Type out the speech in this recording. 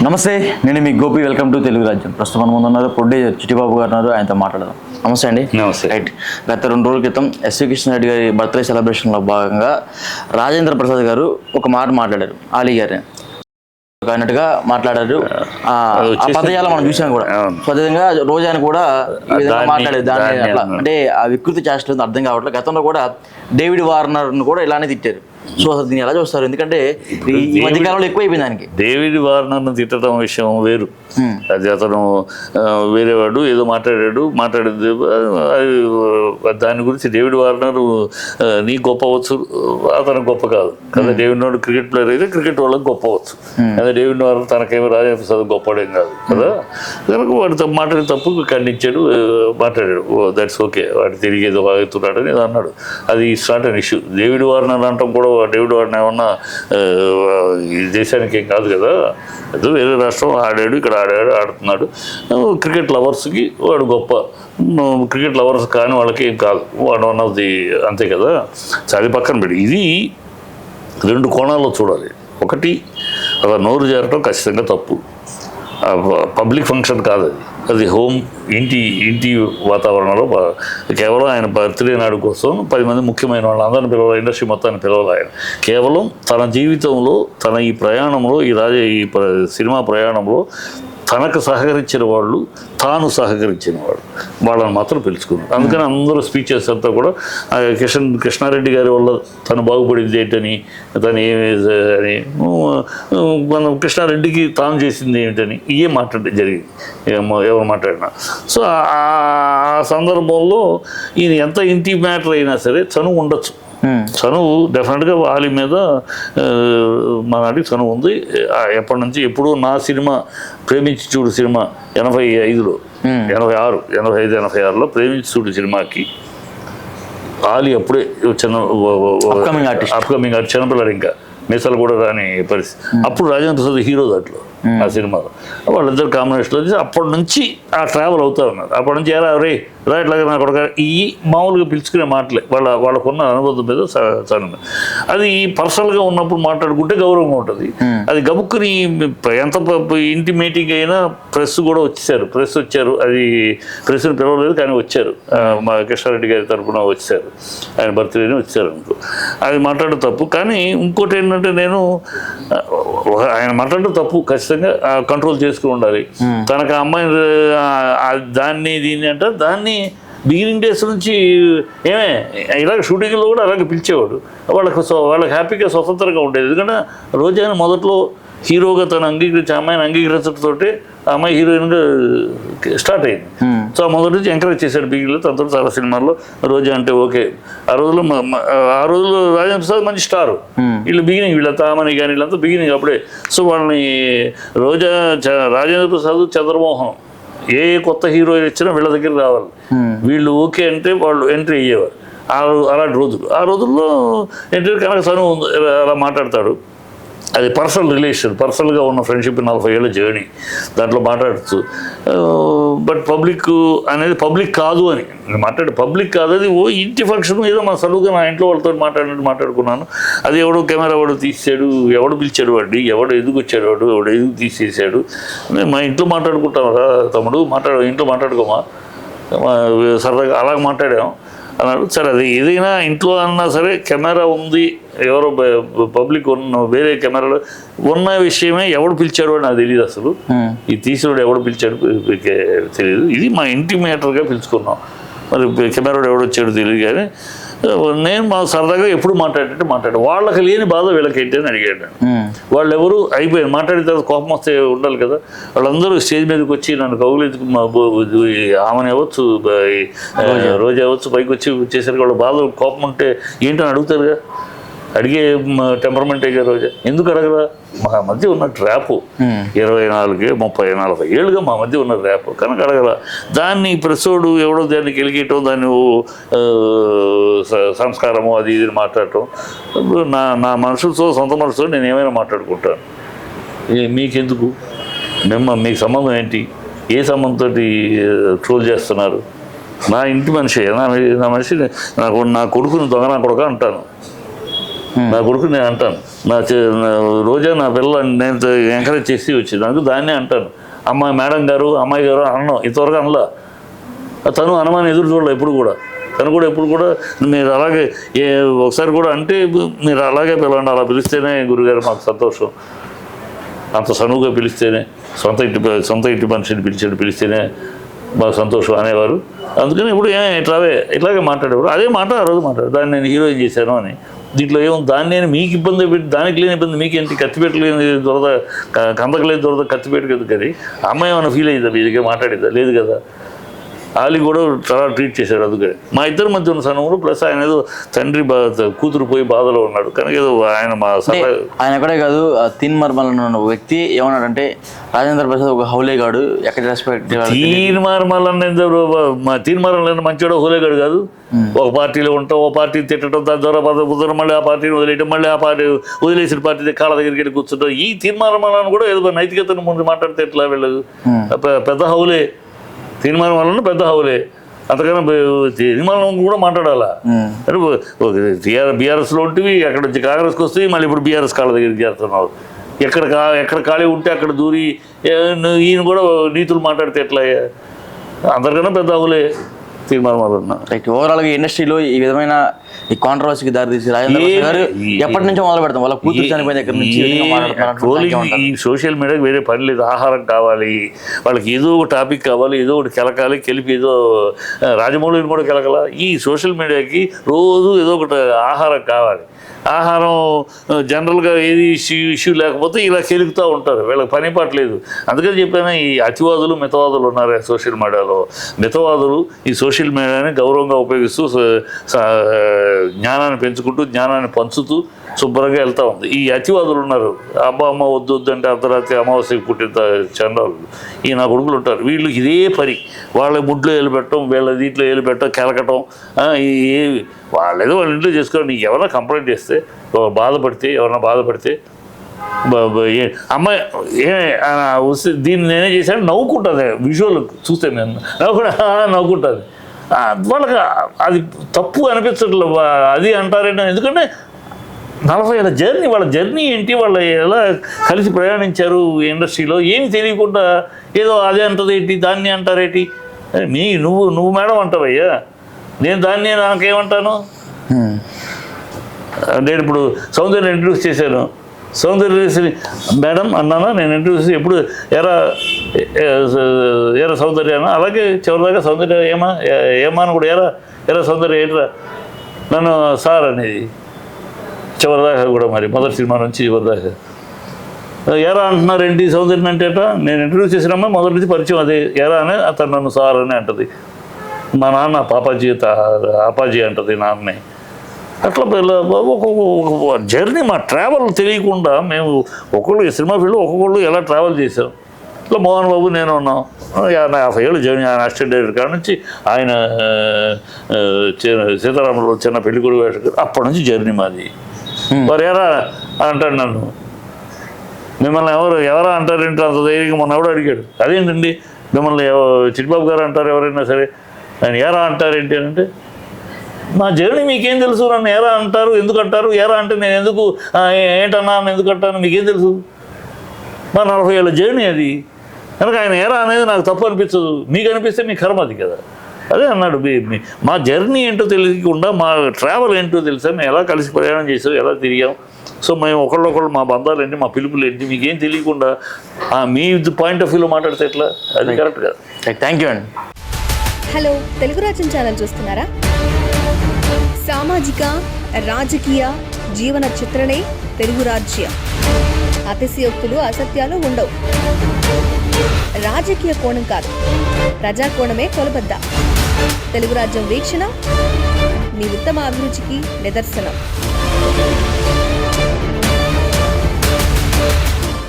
నమస్తే, నేను మీ Gopi. Welcome to Telugu రాజ్యం. ప్రస్తుతం మన ముందు ఉన్నారు ప్రొడ్యూసర్ చిట్టిబాబు గారు ఉన్నారు. ఆయనతో మాట్లాడదాం. నమస్తే అండి. నమస్తే. రైట్, గత 2 రోజుల క్రితం ఎస్వి కృష్ణారెడ్డి గారి బర్త్డే సెలబ్రేషన్లో భాగంగా రాజేంద్ర ప్రసాద్ గారు ఒక మాట మాట్లాడారు. ఆలీ గారిని అన్నట్టుగా మాట్లాడారు. ఆ పదజాలం మనం చూసాం కూడా. అదేవిధంగా రోజాని కూడా ఈ విధంగా మాట్లాడేది. దాన్ని అట్లా అంటే ఆ వికృతి చేష్టం అర్థం కావట్లేదు. గతంలో కూడా డేవిడ్ వార్నర్ను కూడా ఇలానే తిట్టారు. సో అసలు దీన్ని ఎలా చూస్తారు? ఎందుకంటే ఈ మధ్యకాలంలో ఎక్కువైపోయింది దానికి. డేవిడ్ వార్నర్ను తిట్టడం విషయం వేరు. అది అతను వేరేవాడు ఏదో మాట్లాడేది దాని గురించి. డేవిడ్ వార్నర్ నీ గొప్పవచ్చు, అతను గొప్ప కాదు కదా. డేవిడ్ వార్నర్ క్రికెట్ ప్లేయర్ అయితే క్రికెట్ వాళ్ళకి గొప్పవచ్చు. అదే డేవిడ్ వార్నర్ తనకేమో రాజేంద్ర ప్రసాద్ గొప్పడేం కాదు కదా. కనుక వాడు మాట్లాడే తప్పు ఖండించాడు, మాట్లాడాడు. That's okay. వాడు తిరిగి ఏదో వాగుతున్నాడు అని అన్నాడు. అది it's not an issue. David Warner అంటాం కూడా డేవిడ్ వార్నర్ ఏమన్నా ఈ దేశానికి ఏం కాదు కదా. ఏదో వేరే రాష్ట్రం ఆడాడు, ఇక్కడ ఆడుతున్నాడు. క్రికెట్ లవర్స్కి వాడు గొప్ప, క్రికెట్ లవర్స్ కానీ వాళ్ళకి ఏం కాదు. వాడు వన్ ఆఫ్ ది అంతే కదా. అది పక్కన పెట్టి ఇది 2 కోణాల్లో చూడాలి. ఒకటి, అలా నోరు జారటం ఖచ్చితంగా తప్పు. పబ్లిక్ ఫంక్షన్ కాదు అది. అది హోమ్ ఇంటి వాతావరణంలో కేవలం ఆయన బర్త్డే నాడు కోసం 10 మంది ముఖ్యమైన వాళ్ళు అందరిని పిలవాలి, ఇండస్ట్రీ మొత్తాన్ని పిలవాలి. ఆయన కేవలం తన జీవితంలో, తన ఈ ప్రయాణంలో, ఈ సినిమా ప్రయాణంలో తనకు సహకరించిన వాళ్ళు, తాను సహకరించిన వాళ్ళు, వాళ్ళని మాత్రం పిలుచుకున్నాడు. అందుకని అందరూ స్పీచెస్ అంతా కూడా కృష్ణారెడ్డి గారి వల్ల తను బాగుపడింది ఏంటని, తను ఏమి మనం కృష్ణారెడ్డికి తాను చేసింది ఏమిటని ఇవే మాట్లాడడం జరిగింది, ఎవరు మాట్లాడినా. సో ఆ సందర్భంలో ఈయన ఎంత ఇంటి మ్యాటర్ అయినా సరే చనువు ఉండొచ్చు. చనువు డెఫినెట్గా వాలి మీద మనకి చనువు ఉంది. ఎప్పటి నుంచి ఎప్పుడూ నా సినిమా ప్రేమించి చూడు సినిమా 85లో 86లో ప్రేమించి చూడు సినిమాకి వాలి అప్పుడే అప్కమింగ్ ఆర్టిస్ట్, చిన్నపిల్లాడు, ఇంకా మీసాలు కూడా రాని పరిస్థితి. అప్పుడు రాజేంద్ర ప్రసాద్ హీరో దాంట్లో ఆ సినిమాలో. వాళ్ళిద్దరు కాంబినేషన్లో వచ్చి అప్పటి నుంచి ఆ ట్రావెల్ అవుతూ ఉన్నారు. అప్పటి నుంచి రా ఇట్లాగా నా కొడుకు ఈ మామూలుగా పిలుచుకునే మాటలే వాళ్ళకున్న అనుబంధం మీద చనువు. అది పర్సనల్గా ఉన్నప్పుడు మాట్లాడుకుంటే గౌరవంగా ఉంటుంది. అది గబుక్కుని ఎంత ఇంటి మీటింగ్ అయినా ప్రెస్ కూడా వచ్చారు. అది ప్రెస్ని పిలవలేదు కానీ వచ్చారు. మా కృష్ణారెడ్డి గారి తరఫున వచ్చారు, ఆయన బర్త్డేని వచ్చారు అనుకో. అది మాట్లాడడం తప్పు. కానీ ఇంకోటి ఏంటంటే, నేను ఆయన మాట్లాడడం తప్పు ఖచ్చితంగా కంట్రోల్ చేసుకుని ఉండాలి. తనకు ఆ అమ్మాయిని దీన్ని అంటే దాన్ని బిగినింగ్ డేస్ నుంచి ఇలాగ షూటింగ్లో కూడా అలాగే పిలిచేవాడు. వాళ్ళకి హ్యాపీగా స్వతంత్రంగా ఉండేది. ఎందుకంటే రోజాని మొదట్లో హీరోగా తను అమ్మాయిని అంగీకరించడంతో ఆ అమ్మాయి హీరోయిన్గా స్టార్ట్ అయింది. సో ఆ మొదటి నుంచి ఎంకరేజ్ చేశాడు బిగినింగ్లో. తనతో చాలా సినిమాల్లో రోజా అంటే ఓకే. ఆ రోజుల్లో రాజేంద్ర ప్రసాద్ మంచి స్టారు. వీళ్ళంతా ఆమని కానీ వీళ్ళంతా బిగినింగ్ అప్పుడే. సో వాళ్ళని రాజేంద్ర ప్రసాద్, చంద్రమోహన్ ఏ కొత్త హీరోయిన్ ఇచ్చినా వీళ్ళ దగ్గర రావాలి. వీళ్ళు ఓకే అంటే వాళ్ళు ఎంట్రీ అయ్యేవారు. అలాంటి ఆ రోజుల్లో ఎంట్రీ కనుక తను అలా మాట్లాడతాడు. అది పర్సనల్ రిలేషన్, పర్సనల్గా ఉన్న ఫ్రెండ్షిప్ 40 ఏళ్ళ జర్నీ, దాంట్లో మాట్లాడచ్చు. బట్ పబ్లిక్ అనేది పబ్లిక్ కాదు అని పబ్లిక్ కాదు. అది ఇంటి ఫంక్షన్ ఏదో మా సలువుగా నా ఇంట్లో వాళ్ళతో మాట్లాడుకున్నాను. అది కెమెరా తీసాడు, ఎవడు పిలిచాడు వాడిని, ఎవడు ఎందుకు వచ్చాడు, ఎవడు ఎందుకు తీసేసాడు, మా ఇంట్లో మాట్లాడుకుంటాం రా తమ్ముడు, ఇంట్లో మాట్లాడుకోమా, సరదాగా అలాగ మాట్లాడాం అన్నాడు. సరే, అది ఏదైనా ఇంట్లో అన్నా సరే కెమెరా ఉంది, ఎవరో పబ్లిక్ వేరే కెమెరాలో ఉన్న విషయమే ఎవడు పిలిచాడు అని నాకు తెలియదు. అసలు ఈ తీసినోడు ఎవడు పిలిచాడు తెలియదు. ఇది మా ఇంటి మ్యాటర్గా పిలుచుకున్నాం. మరి కెమెరాడు ఎవడు వచ్చాడు తెలియదు. కానీ నేను మా సరదాగా ఎప్పుడు మాట్లాడాడు. వాళ్ళకి లేని బాధ వీళ్ళకి ఏంటి అని అడిగాడు. వాళ్ళు ఎవరు అయిపోయారు. మాట్లాడిన తర్వాత కోపం వస్తే ఉండాలి కదా. వాళ్ళందరూ స్టేజ్ మీదకి వచ్చి నన్ను కౌగులెత్తుకు ఆమెను అవ్వచ్చు, రోజు అవ్వచ్చు, పైకి వచ్చేసరికి వాళ్ళ బాధ కోపం ఉంటే ఏంటని అడుగుతారుగా. అడిగే టెంపర్మెంటే కదా రోజా. ఎందుకు అడగరా? మా మధ్య ఉన్న ట్రాప్ 24, 30, 40 ఏళ్ళుగా మా మధ్య ఉన్న ట్రాప్ కనుక అడగరా. దాన్ని ప్రెసోడు ఎవడో దాన్ని గెలిగేయటం, దాన్ని సంస్కారము అది ఇది మాట్లాడటం. నా మనసుతో, సొంత మనసుతో నేను ఏమైనా మాట్లాడుకుంటాను. మీకెందుకు? మీకు సంబంధం ఏంటి? ఏ సంబంధంతో ట్రోల్ చేస్తున్నారు? నా ఇంటి మనిషి, నా మనిషి, నా కొడుకుని దొంగ నా కొడుక అంటాను. నా కొడుకు నేను అంటాను, నా రోజా నా పిల్ల నేను ఎంకరేజ్ చేసి వచ్చింది, నాకు దాన్నే అంటాను. మేడం గారు, అమ్మాయి గారు అన్నాం, ఇంతవరకు అనలా. తను అనమని ఎదురు చూడలే ఎప్పుడు కూడా. తను కూడా ఎప్పుడు కూడా మీరు అలాగే ఒకసారి కూడా అంటే మీరు అలాగే పిలవండి, అలా పిలిస్తేనే గురుగారు మాకు సంతోషం, అంత సనువుగా పిలిస్తేనే, సొంత ఇంటి మనిషిని పిలిస్తేనే బాగా సంతోషం అనేవారు. అందుకని ఇప్పుడు ఇట్లాగే మాట్లాడేవారు. అదే మాట ఆ రోజు మాట్లాడారు, దాన్ని నేను హీరోయిన్ చేశాను అని. దీంట్లో దాన్ని నేను మీకు ఇబ్బంది పెట్టి దానికి లేని ఇబ్బంది మీకేంటి, కత్తిపెట్టలేని దొరద, కందకలేని దొరద కత్తిపెట్టు కదా. కానీ అమ్మాయి ఏమైనా ఫీల్ అయ్యిందా, మీ దగ్గర మాట్లాడిద్దా? లేదు కదా. ఆలి కూడా చాలా ట్రీట్ చేశాడు. అందుకని మా ఇద్దరి మధ్య ఉన్న సనువులు ప్లస్ ఆయన ఏదో తండ్రి కూతురు పోయి బాధలో ఉన్నాడు కనుక ఏదో ఆయన ఆయన ఎక్కడే కాదు. తీన్మార్మల్ ఉన్న వ్యక్తి ఏమన్నాడంటే రాజేంద్ర ప్రసాద్ ఒక హౌలేగాడు, ఎక్కడ రెస్పెక్ట్ తీన్మార్మల్ మంచివాడు హౌలేగాడు కాదు. ఒక పార్టీలో ఉంటాం, ఒక పార్టీని తిట్టడం, దాని ద్వారా మళ్ళీ ఆ పార్టీని వదిలేయటం, మళ్ళీ ఆ పార్టీ వదిలేసిన పార్టీ కాళ్ళ దగ్గరికి వెళ్ళి కూర్చుంటాం. ఈ తీన్మార్మల్ కూడా ఏదో నైతికతను ముందు మాట్లాడితే ఎట్లా వెళ్ళదు. పెద్ద హౌలే తీర్మానం వలన, పెద్ద హౌలే. అంతకన్నా తీర్మానం కూడా మాట్లాడాలా. బీఆర్ఎస్లో ఉంటివి, అక్కడ నుంచి కాంగ్రెస్కి వస్తాయి, మళ్ళీ ఇప్పుడు బీఆర్ఎస్ కాళ్ళ దగ్గరికి చేస్తున్నావు. ఎక్కడ ఖాళీ ఉంటే అక్కడ దూరి ఈయన కూడా నీతులు మాట్లాడితే ఎట్లా? అందరికన్నా పెద్ద హౌలే తీర్మానం వలన. రైట్. ఓవరాల్గా ఇండస్ట్రీలో ఈ విధమైన ఈ కాంట్రవర్సీకి దారితీసి రాజేంద్ర ప్రసాద్ గారు ఎప్పటి నుంచో మొదలు పెడతాం, వాళ్ళ కూతురు చనిపోయిన దగ్గర నుంచి ఈ సోషల్ మీడియాకి వేరే పని లేదు. ఆహారం కావాలి వాళ్ళకి, ఏదో ఒక టాపిక్ కావాలి, ఏదో ఒకటి కెలకాలి, కెలిపి ఏదో రాజమౌళిని కూడా కెలకాల. ఈ సోషల్ మీడియాకి రోజు ఏదో ఒకటి ఆహారం కావాలి. ఆహారం జనరల్గా ఏది ఇష్యూ లేకపోతే ఇలా కెలుగుతూ ఉంటారు, వీళ్ళకి పని పట్టలేదు. అందుకని చెప్పాను, ఈ అతివాదులు మితవాదులు ఉన్నారు సోషల్ మీడియాలో. మితవాదులు ఈ సోషల్ మీడియాని గౌరవంగా ఉపయోగిస్తూ జ్ఞానాన్ని పెంచుకుంటూ, జ్ఞానాన్ని పంచుతూ శుభ్రంగా వెళ్తూ ఉంది. ఈ అతివాదులు ఉన్నారు, అమ్మ వద్దు అంటే అర్ధరాత్రి అమావాస్యకి పుట్టిన చండాలు ఈ నా కొడుకులు ఉంటారు. వీళ్ళు ఇదే పని, వాళ్ళ ముడ్లో వేలు పెట్టడం, వీళ్ళ దీంట్లో వేలు పెట్టడం, కెలకటం. వాళ్ళేదో వాళ్ళ ఇంట్లో చేసుకోవాలి. నీకు ఎవరైనా కంప్లైంట్ చేస్తే, ఎవరైనా బాధపడితే అమ్మాయి వస్తే దీన్ని నేనే చేశాను నవ్వుకుంటుంది. విజువల్ చూస్తే నేను నవ్వుకుంటుంది. వాళ్ళకి అది తప్పు అనిపించట్లేదు. అది అంటారేంటి, ఎందుకంటే 40 ఏళ్ళ జర్నీ, వాళ్ళ జర్నీ ఏంటి, వాళ్ళు ఎలా కలిసి ప్రయాణించారు ఇండస్ట్రీలో, ఏమి తెలియకుండా ఏదో అదే అంటది ఏంటి, దాన్ని అంటారేంటి. నువ్వు మేడం అంటావయ్యా, నేను దాన్ని నాకేమంటాను. నేను ఇప్పుడు సౌందర్యం ఇంట్రడ్యూస్ చేశాను, సౌందర్య మేడం అన్నానా, నేను ఇంట్రడ్యూస్ ఎప్పుడు ఎరా సౌందర్యానా, అలాగే చివరిదాకా సౌందర్య ఏమా అని కూడా ఎరా సౌందర్య ఏంట్రా నన్ను సార్ అనేది చివరిదాకా కూడా. మరి మొదటి సినిమా నుంచి చివరిదాకా ఎరా అంటున్నారు ఏంటి, సౌందర్యం అంటే నేను ఇంట్రడ్యూస్ చేసినమ్మా మొదటి నుంచి పరిచయం అదే ఎరా అని, అతను నన్ను సార్ అని అంటది. మా నాన్న అప్పాజీ అంటది నాన్నే. అట్లా ఒక జర్నీ, మా ట్రావెల్ తెలియకుండా మేము ఒక్కొక్కరు సినిమా ఫీల్డ్ ఒక్కొక్కళ్ళు ఎలా ట్రావెల్ చేసాం. ఇట్లా మోహన్ బాబు నేను ఉన్నాం, 50 ఏళ్ళు జర్నీ. ఆయన అసిస్టెంట్ డైరెక్టర్ కాడ నుంచి ఆయన సీతారాములు చిన్న పెళ్ళికొడుకు వేషం, అప్పటి నుంచి జర్నీ మాది. మరి ఎరా అంటాడు నన్ను, మిమ్మల్ని ఎవరా అంటారేంటి అంత ధైర్యంగా మొన్న ఎవడో అడిగాడు. అదేంటండి మిమ్మల్ని చిట్టిబాబు గారు అంటారు ఎవరైనా సరే, ఆయన ఎరా అంటారేంటి అని అంటే, నా జర్నీ మీకేం తెలుసు, నన్ను ఎరా అంటారు ఎందుకు అంటారు, ఎరా అంటే నేను ఎందుకు ఏంటన్నా ఎందుకు అంటాను మీకేం తెలుసు. మా 40 ఏళ్ళ జర్నీ అది. కనుక ఆయన ఎరా అనేది నాకు తప్పు అనిపించదు, మీకు అనిపిస్తే మీ కర్మ అది కదా. అదే అన్నాడు, మా జర్నీ ఏంటో తెలియకుండా, మా ట్రావెల్ ఏంటో తెలుసా, మేము ఎలా కలిసి ప్రయాణం చేసాం, ఎలా తిరిగాం. సో మేము ఒకళ్ళొకళ్ళు మా బంధాలు ఏంటి, మా పిలుపులు ఏంటి, మీకేం తెలియకుండా మీ పాయింట్ ఆఫ్ వ్యూలో మాట్లాడితే ఎట్లా, అది కరెక్ట్ కదా. థ్యాంక్ యూ అండి. హలో, తెలుగు రాజ్యం ఛానల్ చూస్తున్నారా? సామాజిక రాజకీయ జీవన చిత్రణే తెలుగు రాజ్యం. అతిశయోక్తులు అసత్యాలు ఉండవు. రాజకీయ కోణం కాదు, ప్రజా కోణమే కొలబద్ద. తెలుగు రాజ్యం వీక్షణ మీ ఉత్తమ అభిరుచికి నిదర్శనం.